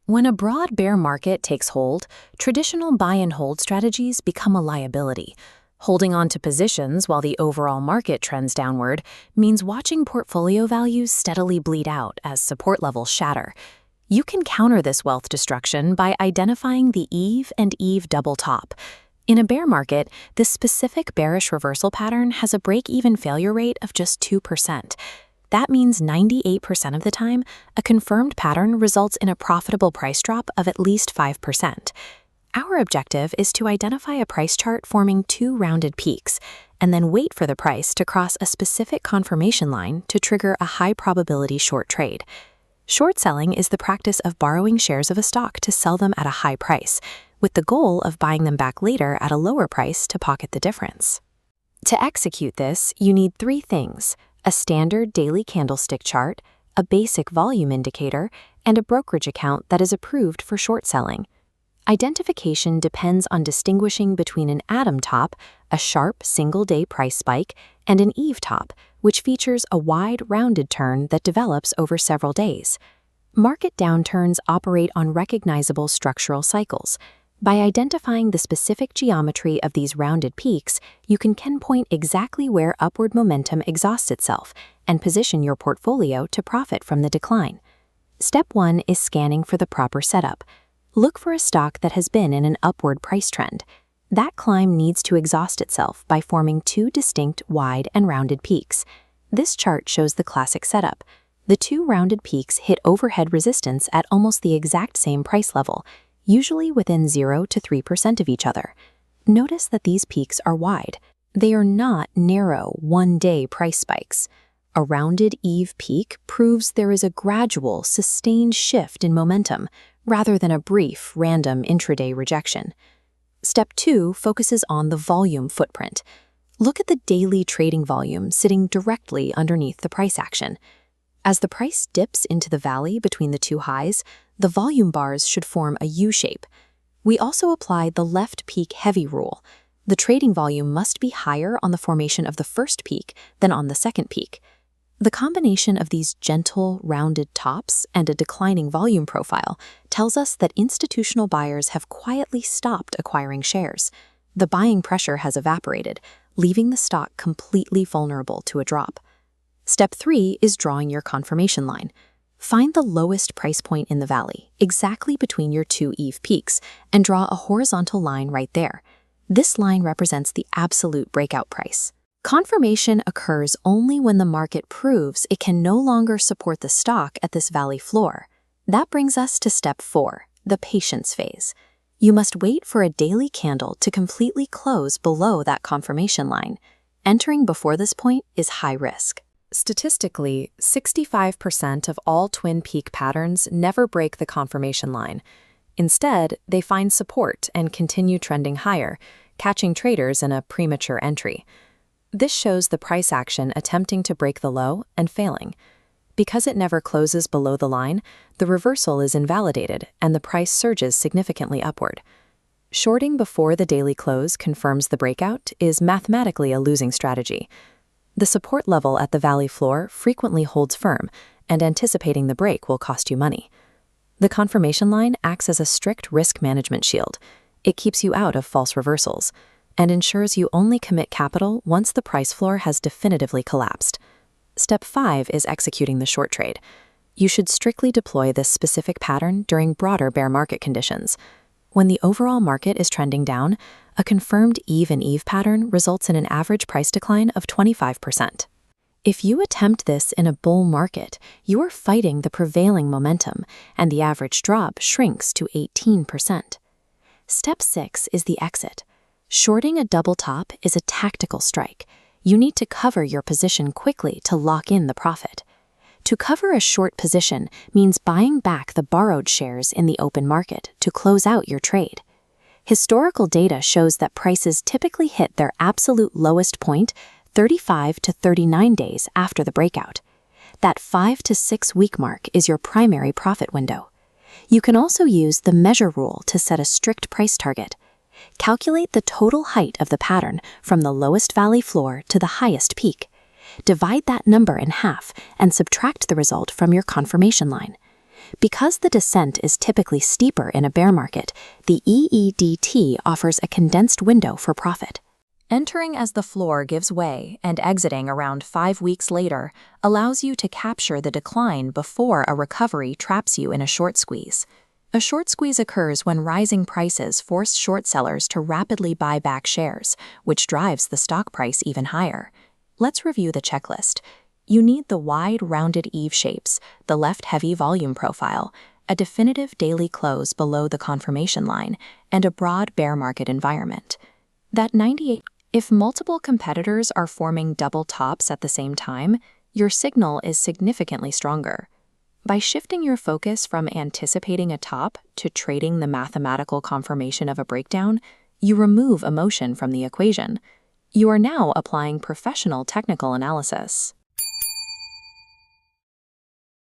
When a broad bear market takes hold, traditional buy and hold strategies become a liability. Holding on to positions while the overall market trends downward means watching portfolio values steadily bleed out as support levels shatter. You can counter this wealth destruction by identifying the Eve and Eve double top. In a bear market, this specific bearish reversal pattern has a break-even failure rate of just 2%. That means 98% of the time, a confirmed pattern results in a profitable price drop of at least 5%. Our objective is to identify a price chart forming two rounded peaks, and then wait for the price to cross a specific confirmation line to trigger a high-probability short trade. Short selling is the practice of borrowing shares of a stock to sell them at a high price, with the goal of buying them back later at a lower price to pocket the difference. To execute this, you need three things: a standard daily candlestick chart, a basic volume indicator, and a brokerage account that is approved for short selling. Identification depends on distinguishing between an atom top, a sharp single-day price spike, and an Eve top, which features a wide, rounded turn that develops over several days. Market downturns operate on recognizable structural cycles. By identifying the specific geometry of these rounded peaks, you can pinpoint exactly where upward momentum exhausts itself and position your portfolio to profit from the decline. Step 1 is scanning for the proper setup. Look for a stock that has been in an upward price trend. That climb needs to exhaust itself by forming two distinct wide and rounded peaks. This chart shows the classic setup. The two rounded peaks hit overhead resistance at almost the exact same price level, usually within 0 to 3% of each other. Notice that these peaks are wide. They are not narrow, one-day price spikes. A rounded Eve peak proves there is a gradual, sustained shift in momentum, rather than a brief, random intraday rejection. Step 2 focuses on the volume footprint. Look at the daily trading volume sitting directly underneath the price action. As the price dips into the valley between the two highs, the volume bars should form a U-shape. We also apply the left peak heavy rule. The trading volume must be higher on the formation of the first peak than on the second peak. The combination of these gentle, rounded tops and a declining volume profile tells us that institutional buyers have quietly stopped acquiring shares. The buying pressure has evaporated, leaving the stock completely vulnerable to a drop. Step 3 is drawing your confirmation line. Find the lowest price point in the valley, exactly between your two Eve peaks, and draw a horizontal line right there. This line represents the absolute breakout price. Confirmation occurs only when the market proves it can no longer support the stock at this valley floor. That brings us to step 4, the patience phase. You must wait for a daily candle to completely close below that confirmation line. Entering before this point is high risk. Statistically, 65% of all twin peak patterns never break the confirmation line. Instead, they find support and continue trending higher, catching traders in a premature entry. This shows the price action attempting to break the low and failing. Because it never closes below the line, the reversal is invalidated and the price surges significantly upward. Shorting before the daily close confirms the breakout is mathematically a losing strategy. The support level at the valley floor frequently holds firm, and anticipating the break will cost you money. The confirmation line acts as a strict risk management shield. It keeps you out of false reversals and ensures you only commit capital once the price floor has definitively collapsed. Step 5 is executing the short trade. You should strictly deploy this specific pattern during broader bear market conditions. When the overall market is trending down, a confirmed Eve and Eve pattern results in an average price decline of 25%. If you attempt this in a bull market, you are fighting the prevailing momentum, and the average drop shrinks to 18%. Step 6 is the exit. Shorting a double top is a tactical strike. You need to cover your position quickly to lock in the profit. To cover a short position means buying back the borrowed shares in the open market to close out your trade. Historical data shows that prices typically hit their absolute lowest point 35 to 39 days after the breakout. That 5 to 6 week mark is your primary profit window. You can also use the measure rule to set a strict price target. Calculate the total height of the pattern from the lowest valley floor to the highest peak. Divide that number in half and subtract the result from your confirmation line. Because the descent is typically steeper in a bear market, the EEDT offers a condensed window for profit. Entering as the floor gives way and exiting around 5 weeks later allows you to capture the decline before a recovery traps you in a short squeeze. A short squeeze occurs when rising prices force short sellers to rapidly buy back shares, which drives the stock price even higher. Let's review the checklist. You need the wide, rounded eve shapes, the left-heavy volume profile, a definitive daily close below the confirmation line, and a broad bear market environment. That 98. If multiple competitors are forming double tops at the same time, your signal is significantly stronger. By shifting your focus from anticipating a top to trading the mathematical confirmation of a breakdown, you remove emotion from the equation. You are now applying professional technical analysis.